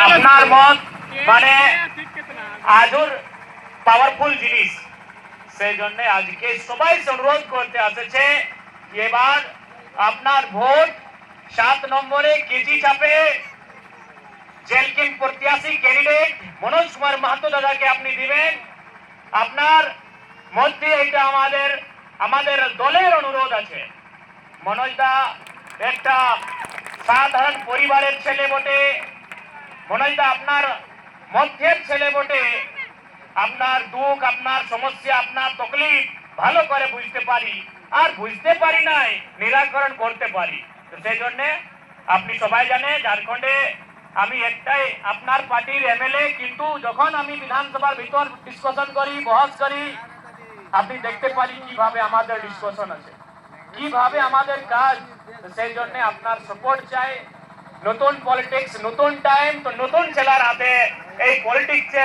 আপনার মত মানে আজর পাওয়ারফুল জিনিস, সেই জন্য আজকে সবাই অনুরোধ করতে আসছে এবার আপনার ভোট 7 নম্বরে কেজি চাপে জেলকিম প্রত্যাশী ক্যান্ডিডেট মনোজ কুমার মাহাতো দাদাকে আপনি দিবেন। আপনার মধ্যে এটা আমাদের দলের অনুরোধ আছে। মনোজ দা একটা সাধারণ পরিবারের ছেলে বটে, মনোজ দা আপনার মধ্যের ছেলে বটে, আপনার দুঃখ, আপনার সমস্যা, আপনার তকলিফ ভালো করে বুঝতে পারি, আর বুঝতে পারি নাই নিরাকরণ করতে পারি। তো সেই জন্য আপনি সবাই জানে ঝাড়খণ্ডে আমি একটাই আপনার পার্টির এমএলএ, কিন্তু যখন আমি বিধানসভার ভিতর ডিসকাশন করি, বহস করি, আপনি দেখতে পারি কিভাবে আমাদের ডিসকাশন আছে, কিভাবে আমাদের কাজ। সেই জন্য আপনার সাপোর্ট চাই। নতুন পলিটিক্স, নতুন টাইম, তো নতুন ছেলের হাতে এই পলিটিক্সের